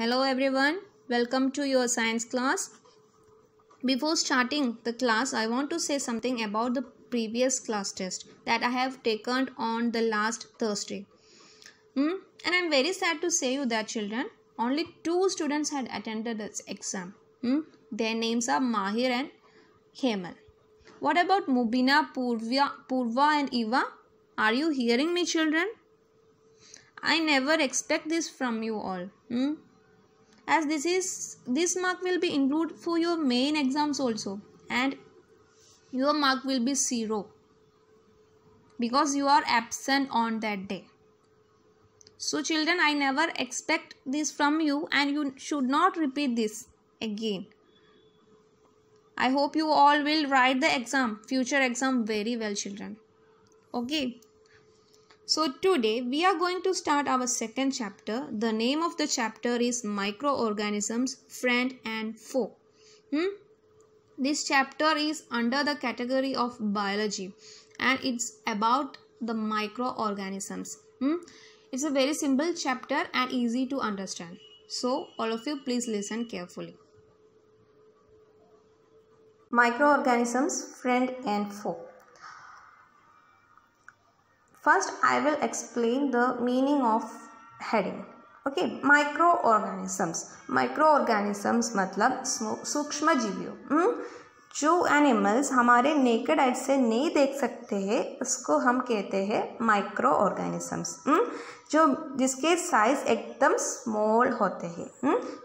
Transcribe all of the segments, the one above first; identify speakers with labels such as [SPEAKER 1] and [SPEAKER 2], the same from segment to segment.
[SPEAKER 1] Hello everyone, welcome to your science class. Before starting the class, I want to say something about the previous class test that I have taken on the last Thursday. And I'm very sad to say you that children, only 2 students had attended this exam. Their names are Mahir and Hemal. What about Mubina, Purva and Eva? Are you hearing me, children? I never expect this from you all. As this mark will be included for your main exams also, and your mark will be 0 because you are absent on that day. So children, I never expect this from you, and you should not repeat this again. I hope you all will write the future exam very well, children. Okay. So today we are going to start our second chapter. The name of the chapter is Microorganisms, Friend and Foe. This chapter is under the category of biology and it's about the microorganisms. It's a very simple chapter and easy to understand. So all of you please listen carefully. Microorganisms, Friend and Foe. First, I will explain the meaning of heading. Okay, microorganisms. Microorganisms मतलब सूक्ष्म जीवियों. जो animals हमारे naked eyes से नहीं देख सकते हैं उसको हम कहते हैं माइक्रो ऑर्गेनिजम्स. जिसके साइज एकदम स्मॉल होते हैं.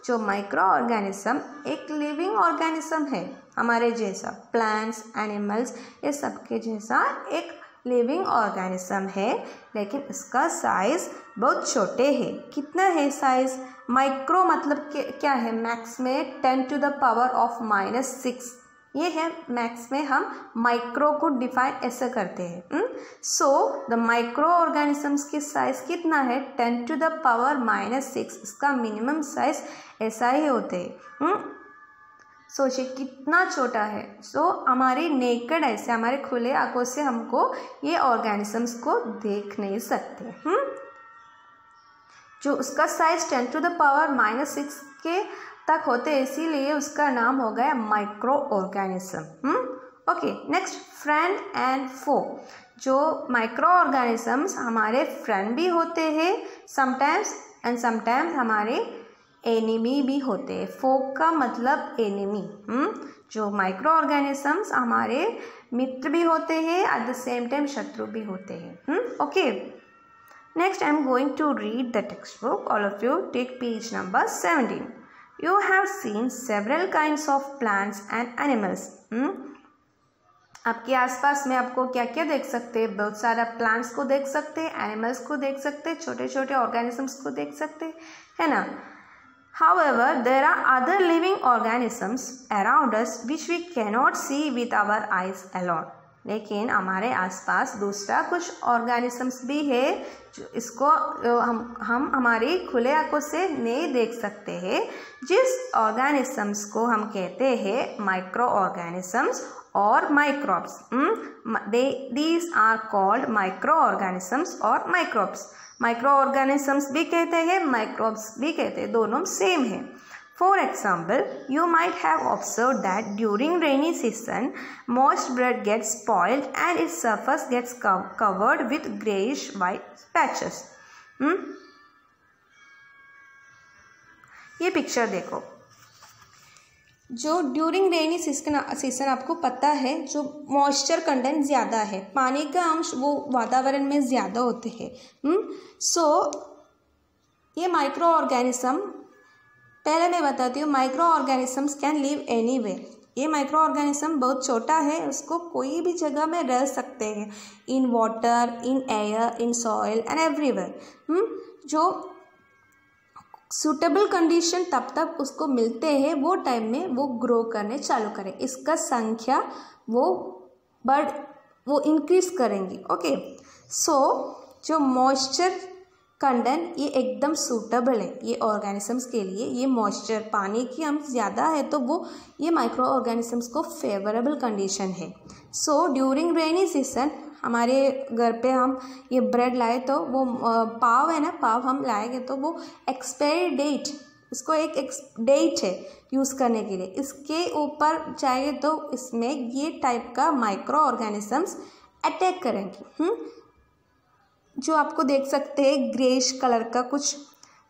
[SPEAKER 1] जो माइक्रो ऑर्गेनिज्म एक लिविंग ऑर्गेनिज्म है हमारे जैसा. प्लांट्स, एनिमल्स ये सबके जैसा एक लिविंग ऑर्गेनिज्म है, लेकिन इसका साइज बहुत छोटे है. कितना है साइज? माइक्रो मतलब क्या है? मैक्स में 10 to the power of -6 ये है. मैक्स में हम माइक्रो को डिफाइन ऐसे करते हैं. सो द माइक्रो ऑर्गेनिजम्स की साइज कितना है? 10 to the power -6. इसका मिनिमम साइज ऐसा ही होते हैं. सोचिए कितना छोटा है. सो हमारी नेकेड ऐसे हमारे खुले आंखों से हमको ये ऑर्गेनिजम्स को देख नहीं सकते. जो उसका साइज 10 to the power -6 के तक होते हैं, इसीलिए उसका नाम हो गया micro organism. Okay, next friend and foe. जो माइक्रो ऑर्गेनिजम्स हमारे फ्रेंड भी होते हैं समटाइम्स एंड समटाइम्स हमारे एनिमी भी होते हैं. फोक का मतलब एनिमी. जो माइक्रो ऑर्गेनिजम्स हमारे मित्र भी होते हैं, एट द सेम टाइम शत्रु भी होते हैं. Okay, next I am going to read the textbook. All of you take page number 17. You have seen several kinds of plants and animals. आपके आसपास में आपको क्या क्या देख सकते हैं? बहुत सारा प्लांट्स को देख सकते हैं, एनिमल्स को देख सकते हैं, छोटे छोटे ऑर्गेनिजम्स को देख सकते हैं, है ना. However, there are other living organisms around us which we cannot see with our eyes alone. लेकिन हमारे आसपास दूसरा कुछ ऑर्गेनिजम्स भी है जो इसको हम हमारी खुले आंखों से नहीं देख सकते हैं. जिस ऑर्गेनिजम्स को हम कहते हैं माइक्रो ऑर्गेनिजम्स और microbes. These are called micro organisms और माइक्रोब्स. माइक्रो ऑर्गेनिजम्स भी कहते हैं, माइक्रोब्स भी कहते हैं, दोनों सेम है. For example, you might have observe that during rainy season most bread gets spoiled and its surface gets covered with greyish white patches. ये पिक्चर देखो. जो ड्यूरिंग रेनी सीजन आपको पता है जो मॉइस्चर कंटेंट ज़्यादा है, पानी का अंश वो वातावरण में ज़्यादा होते हैं. सो ये माइक्रो ऑर्गेनिज्म, पहले मैं बताती हूँ, micro organisms can live anywhere. ये माइक्रो ऑर्गेनिज्म बहुत छोटा है, उसको कोई भी जगह में रह सकते हैं. In water, in air, in soil and everywhere. जो सूटेबल कंडीशन तब तक उसको मिलते हैं वो टाइम में वो ग्रो करने चालू करें. इसका संख्या वो इंक्रीज करेंगी. ओके, सो जो मॉइस्चर कंटेंट ये एकदम सूटेबल है ये ऑर्गेनिजम्स के लिए. ये मॉइस्चर पानी की अंश ज़्यादा है तो वो ये माइक्रो ऑर्गेनिजम्स को फेवरेबल कंडीशन है. सो ड्यूरिंग रेनी सीजन हमारे घर पे हम ये ब्रेड लाए तो वो पाव है ना, पाव हम लाएंगे तो वो एक्सपायरी डेट इसको एक डेट है यूज़ करने के लिए, इसके ऊपर चाहिए तो इसमें ये टाइप का माइक्रो ऑर्गेनिजम्स अटैक करेंगे। जो आपको देख सकते हैं ग्रेश कलर का कुछ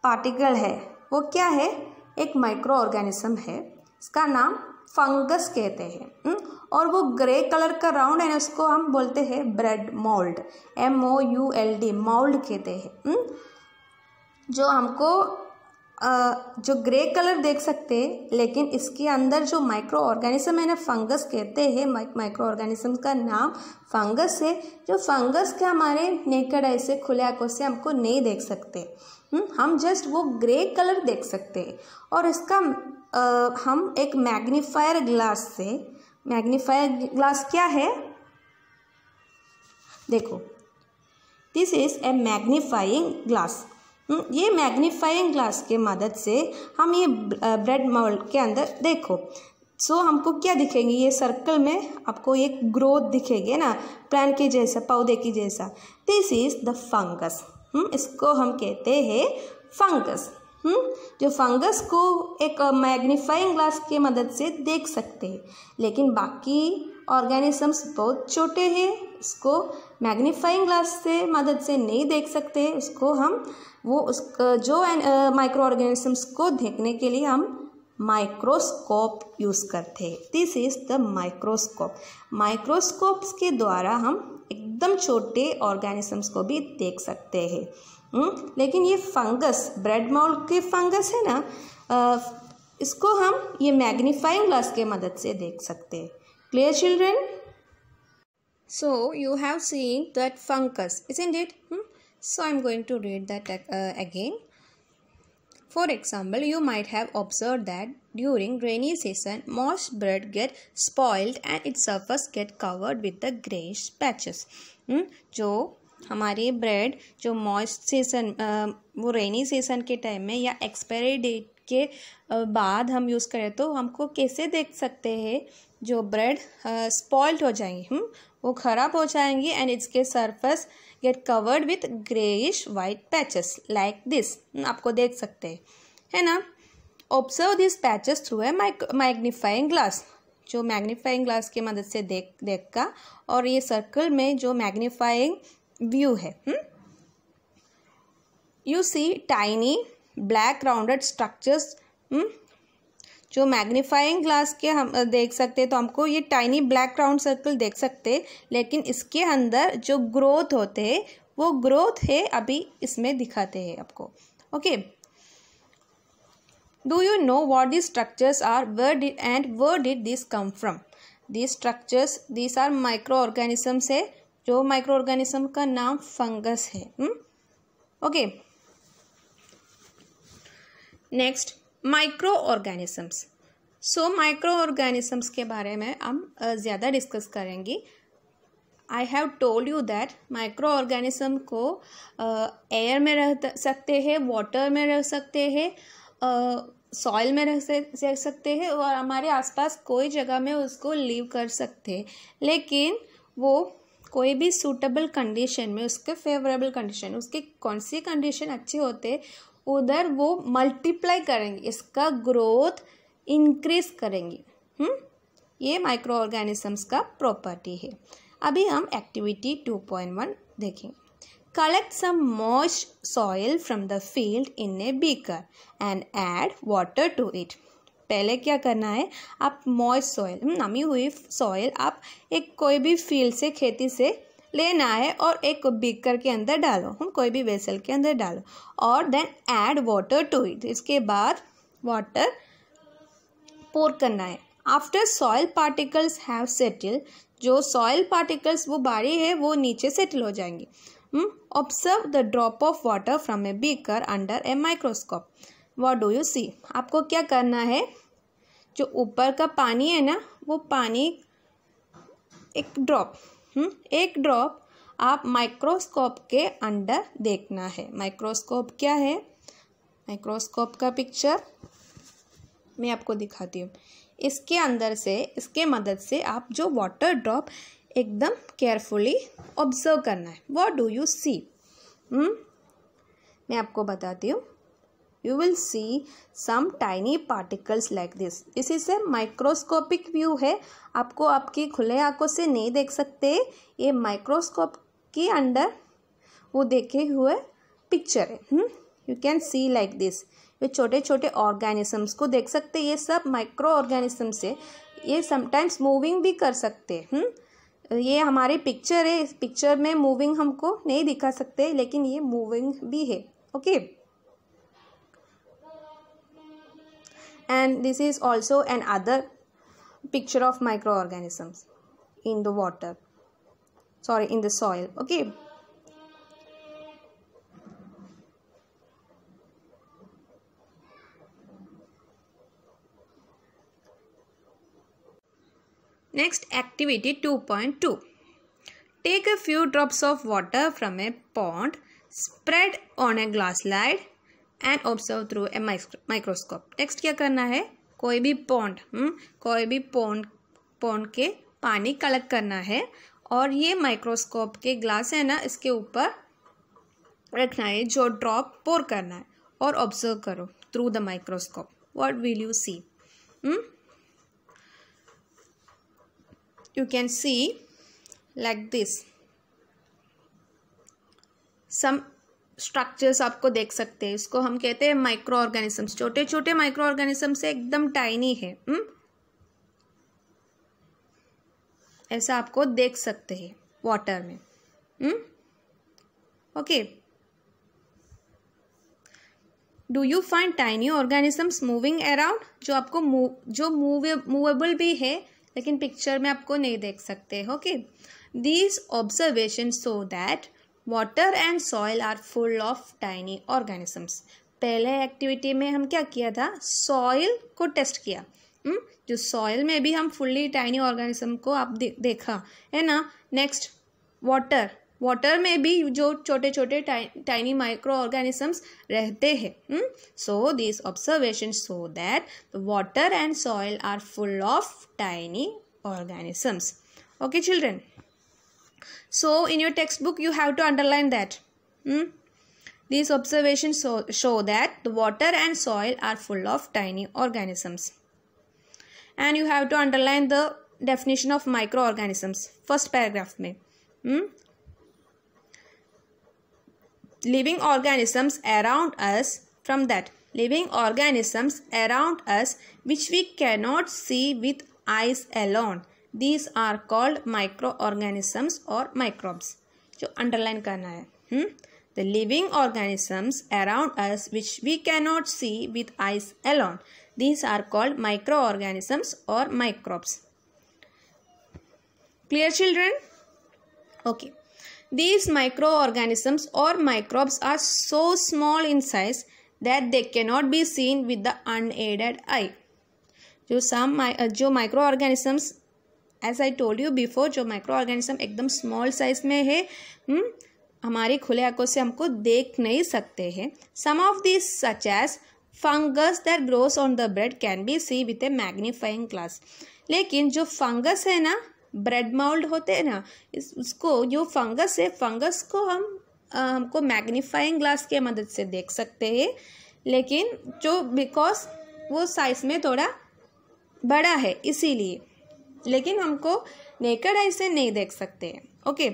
[SPEAKER 1] पार्टिकल है, वो क्या है, एक माइक्रो ऑर्गेनिज्म है, इसका नाम फंगस कहते हैं। और वो ग्रे कलर का राउंड है ना, उसको हम बोलते हैं ब्रेड मोल्ड, MOULD, मोल्ड कहते हैं। जो हमको जो ग्रे कलर देख सकते हैं, लेकिन इसके अंदर जो माइक्रो ऑर्गेनिज्म है ना, फंगस कहते हैं, माइक्रो ऑर्गेनिज्म का नाम फंगस है। जो फंगस के हमारे नेकड ऐसे खुले आंखों से हमको नहीं देख सकते, हम जस्ट वो ग्रे कलर देख सकते हैं। और इसका हम एक मैग्नीफायर ग्लास से, मैग्नीफायर ग्लास क्या है देखो, this is a magnifying glass. ये मैग्नीफाइंग ग्लास के मदद से हम ये ब्रेड मोल्ड के अंदर देखो, सो हमको क्या दिखेंगे, ये सर्कल में आपको एक ग्रोथ दिखेगी ना, प्लांट के जैसा, पौधे की जैसा। This is the fungus. इसको हम कहते हैं फंगस। जो फंगस को एक मैग्नीफाइंग ग्लास के मदद से देख सकते हैं, लेकिन बाकी ऑर्गेनिजम्स बहुत छोटे हैं, इसको मैग्नीफाइंग ग्लास से मदद से नहीं देख सकते। उसको हम जो माइक्रो ऑर्गेनिजम्स को देखने के लिए हम माइक्रोस्कोप यूज़ करते हैं। This is the microscope. Microscopes के द्वारा हम एकदम छोटे ऑर्गेनिजम्स को भी देख सकते हैं। लेकिन ये फंगस, ब्रेड मोल्ड के फंगस है ना, इसको हम ये मैग्नीफाइंग ग्लास के मदद से देख सकते हैं। Clear children? So you have seen that fungus, isn't it? So I'm going to read that again. For example, you might have observed that during rainy season, most bread get spoiled and its surface get covered with the grayish patches. जो हमारे bread जो moist season, वो rainy season के time में या expiry date के बाद हम यूज़ करें तो हमको कैसे देख सकते हैं, जो ब्रेड स्पॉइल्ड हो जाएंगी, वो ख़राब हो जाएंगी एंड इसके surface get covered with greyish white patches like this, आपको देख सकते हैं, है ना। Observe this patches through a magnifying glass. जो मैग्नीफाइंग ग्लास की मदद से देख का, और ये सर्कल में जो मैग्नीफाइंग व्यू है, you see tiny black rounded structures. जो मैग्नीफाइंग ग्लास के हम देख सकते हैं तो हमको ये टाइनी ब्लैक राउंड सर्कल देख सकते हैं, लेकिन इसके अंदर जो ग्रोथ होते हैं वो ग्रोथ है अभी इसमें दिखाते हैं आपको। Okay, do you know what this structures are, where did this come from? This structures, this are micro organisms है, जो माइक्रो ऑर्गेनिज्म का नाम फंगस है। Okay, next micro organisms. So micro organisms के बारे में हम ज़्यादा डिस्कस करेंगे। I have told you that micro organism को एयर में रह सकते हैं, वाटर में रह सकते हैं, सॉइल में रह सकते हैं, और हमारे आसपास कोई जगह में उसको लिव कर सकते हैं। लेकिन वो कोई भी सूटेबल कंडीशन में, उसके फेवरेबल कंडीशन, उसकी कौन सी कंडीशन अच्छे होते उधर वो मल्टीप्लाई करेंगे, इसका ग्रोथ इंक्रीज करेंगे। ये माइक्रो ऑर्गेनिजम्स का प्रॉपर्टी है। अभी हम एक्टिविटी 2.1 देखेंगे। Collect some moist soil from the field in a beaker and add water to it. पहले क्या करना है, आप मॉइस्ट सॉइल, नमी हुई सॉइल आप एक कोई भी फील्ड से, खेती से लेना है और एक बीकर के अंदर डालो, कोई भी वेसल के अंदर डालो, और then add water to it. इसके बाद वाटर पोर करना है। After soil particles have settle, जो सॉइल पार्टिकल्स वो बारी है वो नीचे सेटल हो जाएंगी। Observe the drop of water from a beaker under a microscope. What do you see? आपको क्या करना है, जो ऊपर का पानी है ना, वो पानी एक ड्रॉप आप माइक्रोस्कोप के अंदर देखना है। माइक्रोस्कोप क्या है, माइक्रोस्कोप का पिक्चर मैं आपको दिखाती हूँ। इसके अंदर से, इसके मदद से आप जो वाटर ड्रॉप एकदम केयरफुली ऑब्जर्व करना है। व्हाट डू यू सी? मैं आपको बताती हूँ। you will see some tiny particles like this. This is a microscopic view है, आपको आपकी खुले आंखों से नहीं देख सकते, ये माइक्रोस्कोप के अंदर वो देखे हुए पिक्चर है. You can see like this. ये छोटे छोटे ऑर्गेनिजम्स को देख सकते, ये सब माइक्रो ऑर्गेनिजम्स है, ये समटाइम्स मूविंग भी कर सकते. ये हमारी पिक्चर है, इस पिक्चर में मूविंग हमको नहीं दिखा सकते, लेकिन ये मूविंग भी है. Okay, and this is also an other picture of micro organisms in the water, sorry in the soil. Okay, next, activity 2.2. Take a few drops of water from a pond, spread on a glass slide and observe through a microscope. Next क्या करना है, कोई भी pond के पानी collect करना है और ये माइक्रोस्कोप के ग्लास है ना, इसके ऊपर रखना है, जो ड्रॉप पोर करना है और ऑब्जर्व करो through the microscope. What will you see? You can see like this. Some structures आपको देख सकते हैं, इसको हम कहते हैं माइक्रो ऑर्गेनिजम्स. छोटे छोटे माइक्रो ऑर्गेनिजम्स से एकदम टाइनी है, ऐसा आपको देख सकते हैं वाटर में. Okay, do you find tiny organisms moving around? जो आपको जो मूवेबल भी है, लेकिन पिक्चर में आपको नहीं देख सकते. Okay, these observation show that water and soil are full of tiny organisms. पहले एक्टिविटी में हम क्या किया था, सॉइल को टेस्ट किया. जो सॉइल में भी हम फुल्ली टाइनी ऑर्गेनिज्म को आप देखा है ना. नेक्स्ट, वाटर में भी जो छोटे छोटे टाइनी माइक्रो ऑर्गेनिजम्स रहते हैं. So this observation show that the water and soil are full of tiny organisms. Okay children, so in your textbook you have to underline that. These observations show that the water and soil are full of tiny organisms. And you have to underline the definition of microorganisms. First paragraph में. Living organisms around us, from that, living organisms around us which we cannot see with eyes alone. These are called microorganisms or microbes. जो underline करना है. The living organisms around us which we cannot see with eyes alone. These are called microorganisms or microbes. Clear children? Okay. These microorganisms or microbes are so small in size that they cannot be seen with the unaided eye. जो microorganisms, as I told you before, जो microorganism एकदम small size में है, हमारी खुले आंखों से हमको देख नहीं सकते हैं. Some of these, such as fungus that grows on the bread, can be seen with a magnifying glass. लेकिन जो फंगस है ना, ब्रेड माउल्ड होते हैं ना, उसको जो फंगस है, फंगस को हमको मैग्नीफाइंग ग्लास के मदद से देख सकते हैं. लेकिन जो बिकॉज वो साइज में थोड़ा बड़ा है इसीलिए, लेकिन हमको नेकेड आई से नहीं देख सकते हैं. ओके,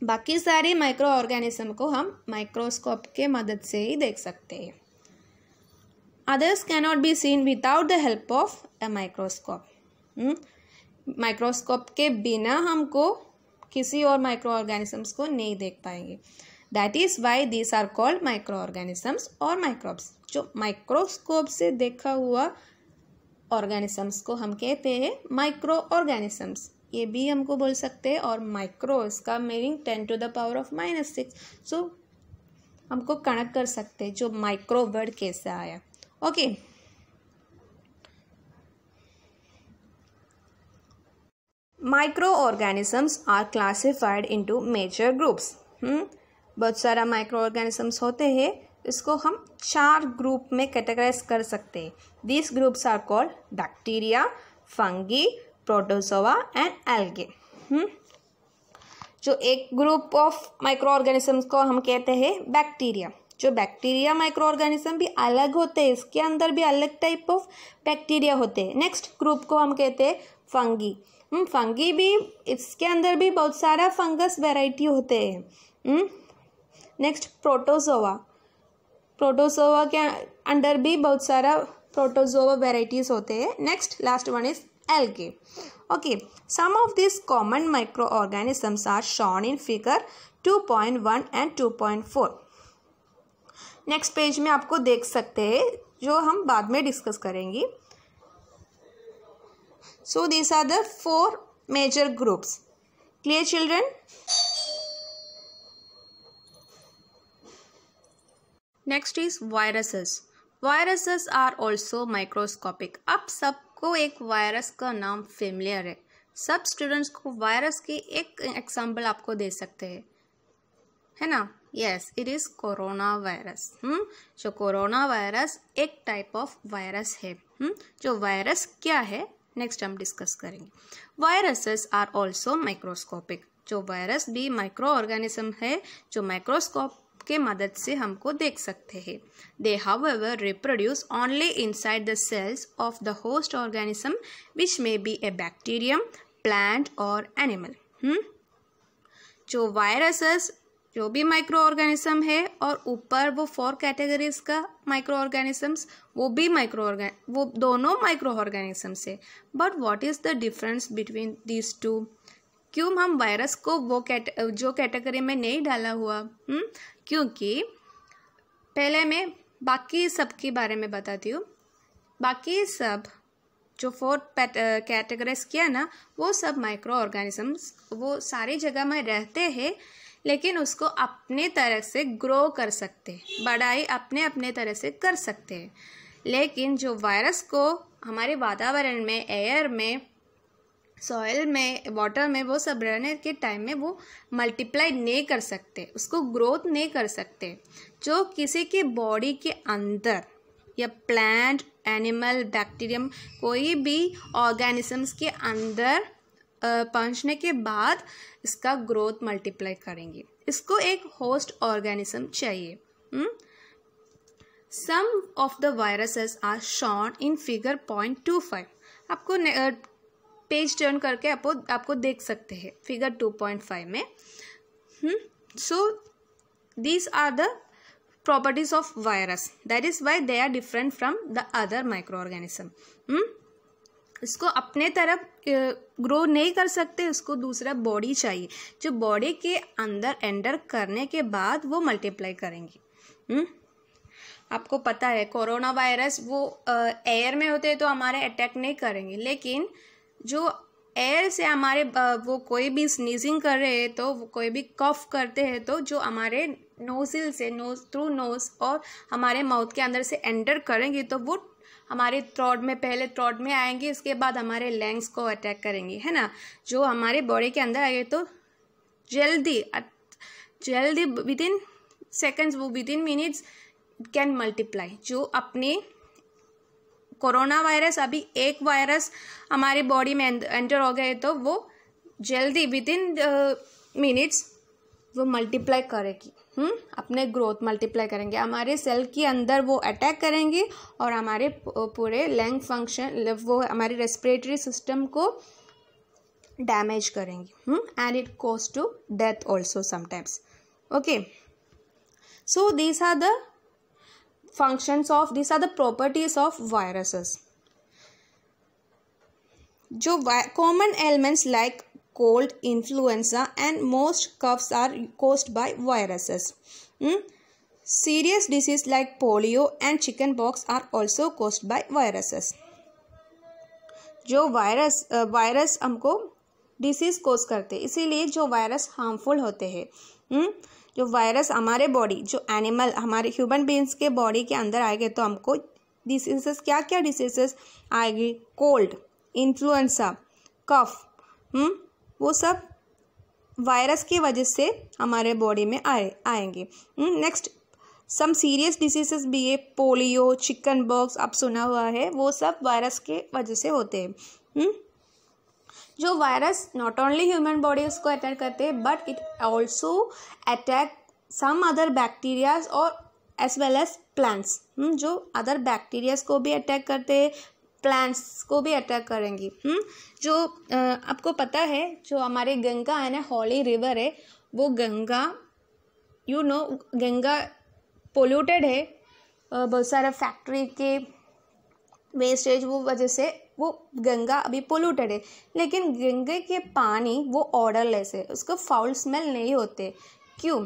[SPEAKER 1] बाकी सारे माइक्रो ऑर्गेनिज्म को हम माइक्रोस्कोप के मदद से ही देख सकते हैं. Others cannot be seen without the help of a microscope. Microscope के बिना हमको किसी और माइक्रो ऑर्गेनिजम्स को नहीं देख पाएंगे. That is why these are called micro organisms और माइक्रोब्स. जो माइक्रोस्कोप से देखा हुआ ऑर्गेनिजम्स को हम कहते हैं माइक्रो ऑर्गेनिजम्स. ये भी हमको बोल सकते हैं. और माइक्रो, इसका मीनिंग 10⁻⁻⁶. सो हमको कनेक्ट कर सकते हैं जो माइक्रो वर्ड कैसे आया. Okay, micro organisms are classified into major groups. बहुत सारा माइक्रो ऑर्गेनिजम्स होते हैं, इसको हम 4 ग्रुप में कैटेगराइज कर सकते हैं. These groups are called bacteria, fungi, protozoa and algae. जो एक ग्रुप ऑफ माइक्रो ऑर्गेनिजम्स को हम कहते हैं बैक्टीरिया. जो बैक्टीरिया माइक्रो ऑर्गेनिज्म भी अलग होते हैं, इसके अंदर भी अलग टाइप ऑफ बैक्टीरिया होते हैं। नेक्स्ट ग्रुप को हम कहते हैं फंगी। फंगी भी, इसके अंदर भी बहुत सारा फंगस वेराइटी होते हैं। नेक्स्ट प्रोटोजोआ, प्रोटोजोआ के अंदर भी बहुत सारा प्रोटोजोआ वेराइटीज होते हैं। Next last one is algae. Okay, some of this common micro organisms are shown in figure 2.1 and 2.4। Next page में आपको देख सकते हैं, जो हम बाद में डिस्कस करेंगे। So these are the 4 major groups. Clear children? Next is viruses. Viruses are also microscopic. अब सबको एक वायरस का नाम फेमिलियर है। सब स्टूडेंट्स को वायरस की एक एग्जाम्पल आपको दे सकते हैं, है ना? Yes, it is corona virus. जो कोरोना वायरस एक टाइप ऑफ वायरस है। जो वायरस क्या है नेक्स्ट हम डिस्कस करेंगे। Viruses are also microscopic. जो वायरस भी माइक्रो ऑर्गेनिज्म है, जो माइक्रोस्कोप के मदद से हमको देख सकते हैं। They however reproduce only inside the cells of the host organism which may be a bacterium, plant और एनिमल। जो वायरसेस जो भी माइक्रो ऑर्गेनिज्म है, और ऊपर वो 4 कैटेगरीज का माइक्रो ऑर्गेनिजम्स, वो दोनों माइक्रो ऑर्गेनिजम्स है। But what is the difference between these two? क्यों हम वायरस को वो जो कैटेगरी में नहीं डाला हुआ? क्योंकि पहले मैं बाकी सब के बारे में बताती हूँ। बाकी सब जो 4 कैटेगरीज किया ना, वो सब माइक्रो ऑर्गेनिजम्स वो सारी जगह में रहते हैं, लेकिन उसको अपने तरह से ग्रो कर सकते हैं, बढ़ाई अपने अपने तरह से कर सकते हैं। लेकिन जो वायरस को हमारे वातावरण में, एयर में, सॉइल में, वाटर में, वो सब रहने के टाइम में वो मल्टीप्लाई नहीं कर सकते, उसको ग्रोथ नहीं कर सकते। जो किसी के बॉडी के अंदर या प्लांट, एनिमल, बैक्टीरियम, कोई भी ऑर्गेनिजम्स के अंदर पहुंचने के बाद इसका ग्रोथ मल्टीप्लाई करेंगे। इसको एक होस्ट ऑर्गेनिज्म चाहिए। Some of the viruses are shown in figure 0.25। आपको पेज टर्न करके आपको देख सकते हैं फिगर 2.5 में। So these are the properties of virus, that is why they are different from the other micro organism. इसको अपने तरफ ग्रो नहीं कर सकते, उसको दूसरा बॉडी चाहिए, जो बॉडी के अंदर एंटर करने के बाद वो मल्टीप्लाई करेंगे। आपको पता है कोरोना वायरस वो एयर में होते हैं तो हमारे अटैक नहीं करेंगे, लेकिन जो एयर से हमारे वो कोई भी स्नीजिंग कर रहे हैं, तो वो कोई भी कफ करते हैं, तो जो हमारे नोजिल से, थ्रू नोज और हमारे माउथ के अंदर से एंटर करेंगे, तो वो हमारे थ्रोट में, पहले थ्रोट में आएंगे, इसके बाद हमारे लंग्स को अटैक करेंगे, है ना? जो हमारे बॉडी के अंदर आएंगे तो जल्दी विद इन सेकेंड्स, वो with in minutes can multiply. जो अपने कोरोना वायरस, अभी एक वायरस हमारे बॉडी में एंटर हो गए तो वो जल्दी विद इन मिनट्स वो मल्टीप्लाई करेगी, अपने ग्रोथ मल्टीप्लाई करेंगे, हमारे सेल के अंदर वो अटैक करेंगे और हमारे पूरे लंग फंक्शन, वो हमारे रेस्पिरेटरी सिस्टम को डैमेज करेंगे, and it cause to death also sometimes. Okay, so these are the functions of, these are the properties of viruses. जो common ailments like cold, influenza and most coughs are caused by viruses. Serious disease like polio and chickenpox are also caused by viruses. जो virus हमको disease कोज करते हैं, इसीलिए जो virus harmful होते हैं। जो वायरस हमारे बॉडी, जो एनिमल, हमारे ह्यूमन बीइंग्स के बॉडी के अंदर आएंगे तो हमको डिसीजेस, क्या क्या डिसीजेस आएगी? कोल्ड, इन्फ्लुएंजा, कफ, वो सब वायरस की वजह से हमारे बॉडी में आएंगे। नेक्स्ट, सम सीरियस डिसीजेस भी है, पोलियो, चिकन पॉक्स, आप सुना हुआ है, वो सब वायरस के वजह से होते हैं। जो virus not only human bodies को अटैक करते हैं, but it also attack some other bacterias और एज वेल एज प्लांट्स, जो अदर बैक्टीरियाज को भी अटैक करते हैं, प्लांट्स को भी अटैक करेंगी। जो आपको पता है जो हमारी गंगा है ना, हॉली रिवर है, वो गंगा गंगा पोल्यूटेड है, बहुत सारा फैक्ट्री के वेस्टेज वो वजह से वो गंगा अभी पोल्यूटेड है। लेकिन गंगा के पानी वो ऑर्डरलेस है, उसको फाउल स्मेल नहीं होते। क्यों?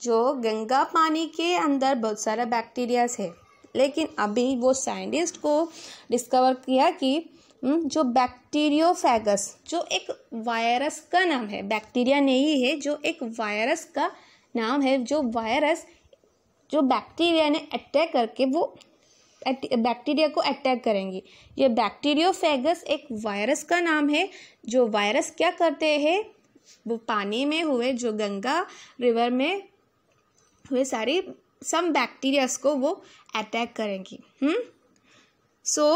[SPEAKER 1] जो गंगा पानी के अंदर बहुत सारा बैक्टीरियाज है, लेकिन अभी वो साइंटिस्ट को डिस्कवर किया कि जो बैक्टीरियोफेगस, जो एक वायरस का नाम है, बैक्टीरिया नहीं है, जो एक वायरस का नाम है, जो वायरस जो बैक्टीरिया ने अटैक करके वो बैक्टीरिया को अटैक करेंगी। ये बैक्टीरियोफेगस एक वायरस का नाम है। जो वायरस क्या करते हैं, वो पानी में हुए, जो गंगा रिवर में हुए सारी सम बैक्टीरियाज को वो अटैक करेंगी। सो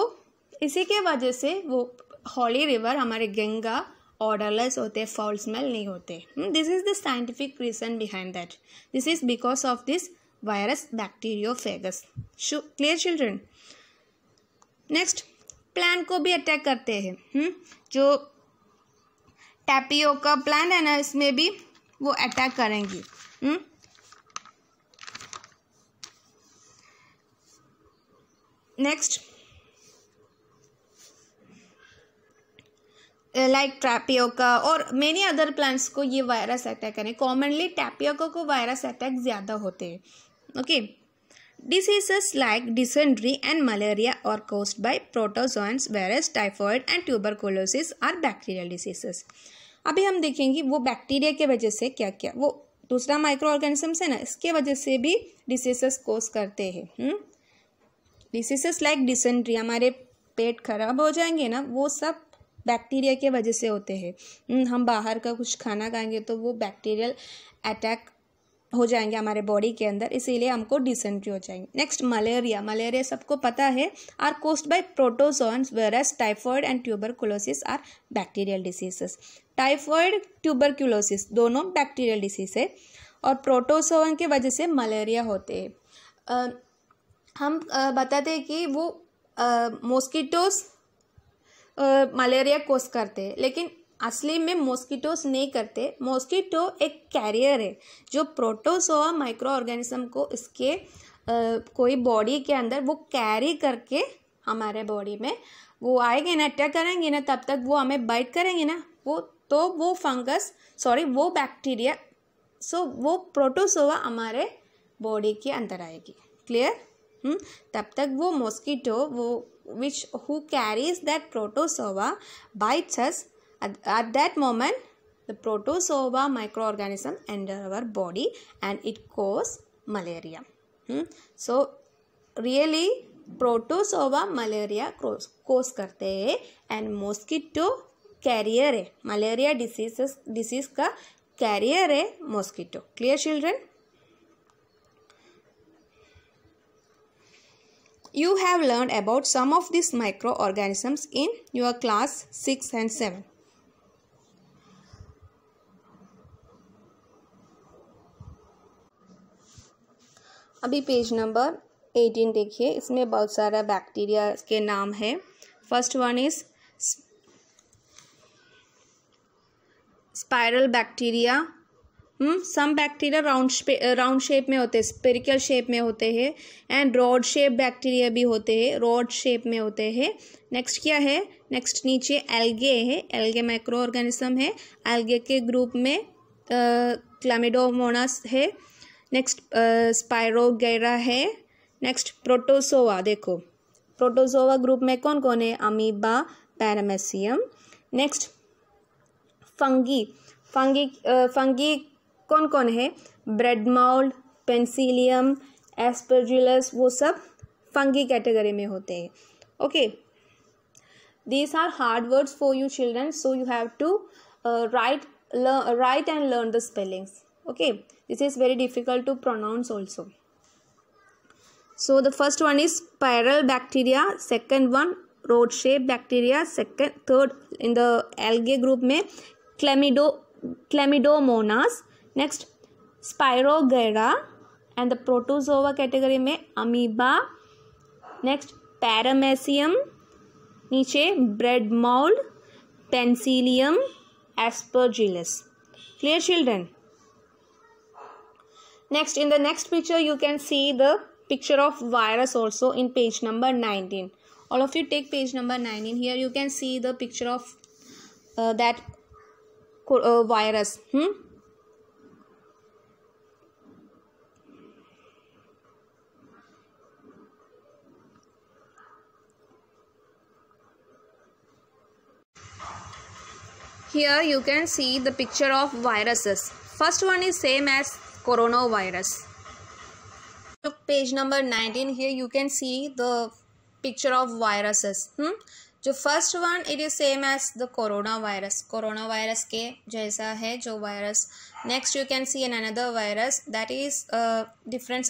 [SPEAKER 1] इसी के वजह से वो हॉली रिवर हमारे गंगा ऑर्डरलेस होते हैं, फाउल स्मेल नहीं होते। This is the scientific reason behind that. This is because of this virus bacteriophages. Clear children? Next, plant को भी अटैक करते हैं। जो टैपियोका प्लांट है ना, इसमें भी वो अटैक करेंगी। नेक्स्ट, लाइक टैपियोका और मेनी अदर प्लांट्स को ये वायरस अटैक करें। कॉमनली टैपियोका को वायरस अटैक ज़्यादा होते हैं। Okay, diseases like dysentery and malaria are caused by protozoans, whereas typhoid and tuberculosis are bacterial diseases. अभी हम देखेंगे वो बैक्टीरिया के वजह से क्या क्या, वो दूसरा माइक्रो ऑर्गेनिजम्स है ना, इसके वजह से भी डिसीजेस कोज करते हैं। डिसीजेस लाइक डिसेंट्री, हमारे पेट खराब हो जाएंगे ना, वो सब बैक्टीरिया के वजह से होते हैं। हम बाहर का कुछ खाना खाएंगे तो वो बैक्टीरियल अटैक हो जाएंगे हमारे बॉडी के अंदर, इसीलिए हमको डिसेंट्री हो जाएंगे। Next, malaria. मलेरिया सबको पता है, are caused by protozoans, whereas typhoid and tuberculosis are bacterial diseases. Typhoid, tuberculosis दोनों बैक्टीरियल डिसीज है, और प्रोटोजोन के वजह से मलेरिया होते हैं। हम बताते हैं कि वो मॉस्किटोस मलेरिया कोस करते हैं, लेकिन असली में मॉस्किटोस नहीं करते। मॉस्किटो एक कैरियर है जो प्रोटोजोआ माइक्रो ऑर्गेनिज्म को इसके कोई बॉडी के अंदर वो कैरी करके हमारे बॉडी में वो आएंगे ना, अटैक करेंगे ना, तब तक वो हमें बाइट करेंगे ना, वो फंगस वो बैक्टीरिया, वो प्रोटोजोआ हमारे बॉडी के अंदर आएगी। क्लियर? तब तक वो mosquito who carries that protozoa bites us. At that moment, the protozoa microorganism enter our body and it cause malaria. So really protozoa malaria cause करते हैं, and mosquito carrier है, malaria disease का carrier है mosquito. Clear children? You have learned about some of these microorganisms in your class 6 and 7. अभी page number 18 देखिए, इसमें बहुत सारा बैक्टीरिया के नाम है। First one is spiral bacteria. Some bacteria round shape में होते हैं, स्पेरिकल शेप में होते हैं, एंड रॉड शेप बैक्टीरिया भी होते हैं, रॉड शेप में होते हैं। नेक्स्ट क्या है? नेक्स्ट नीचे एल्गे है, एल्गे माइक्रो ऑर्गेनिज्म है। एल्गे के ग्रुप में क्लामिडोमोनास है। नेक्स्ट स्पाइरोगैरा है। नेक्स्ट प्रोटोजोआ, देखो प्रोटोजोआ ग्रुप में कौन कौन है? Amoeba, paramecium. नेक्स्ट फंगी कौन कौन है? ब्रेड माउल्ड, पेंसिलियम, एस्परजिलस, वो सब फंगी कैटेगरी में होते हैं। Okay, these are hard words for you children, so you have to write and learn the spellings. Okay, this is very difficult to pronounce also. So the first one is spiral bacteria, second one rod shaped bacteria, third in the algae group में Chlamydomonas, next Spirogyra, and the protozoa category में amoeba, next paramecium, नीचे bread mould, penicillium, Aspergillus. Clear children? Next, in the next picture you can see the picture of virus also in page number 19. All of you take page number 19. Here you can see the picture of that virus. Here you can see the picture of viruses. First one is same as coronavirus. Look page number 19. Here you can see the picture of viruses. जो first one it is same as the corona virus के जैसा है जो virus. Next you can see an another virus that is different,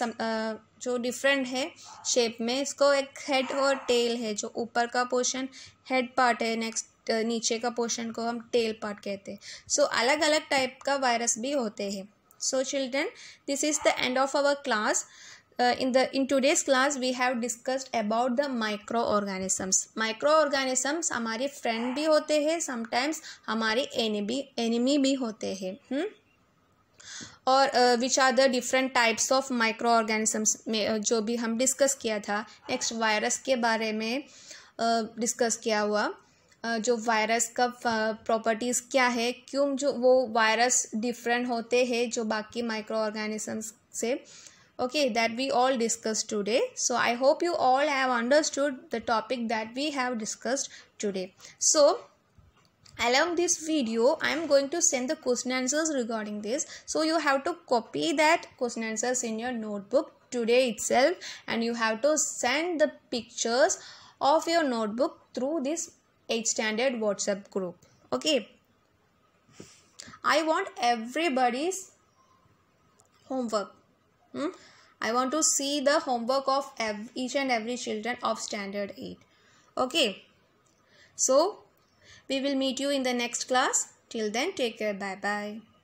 [SPEAKER 1] जो different है shape में. इसको एक हेड और टेल है. जो ऊपर का पोर्शन हेड पार्ट है, नेक्स्ट नीचे का पोर्शन को हम टेल पार्ट कहते हैं. सो अलग अलग टाइप का वायरस भी होते हैं. So children, this is the end of our class. In today's class we have discussed about the microorganisms. Microorganisms हमारे फ्रेंड भी होते हैं, sometimes हमारे एनिमी भी होते हैं. और which are the different types of microorganisms में जो भी हम डिस्कस किया था. नेक्स्ट वायरस के बारे में डिस्कस किया हुआ. जो वायरस का प्रॉपर्टीज़ क्या है, क्यों जो वो वायरस डिफरेंट होते हैं जो बाकी माइक्रोऑर्गेनिजम्स से. Okay, that we all discussed today. So I hope you all have understood the topic that we have discussed today. So along this video I am going to send the question answers regarding this. So you have to copy that question answers in your notebook today itself, and you have to send the pictures of your notebook through this 8th standard WhatsApp group. Okay, I want everybody's homework. I want to see the homework of each and every children of standard 8. Okay, so we will meet you in the next class. Till then, take care. Bye bye.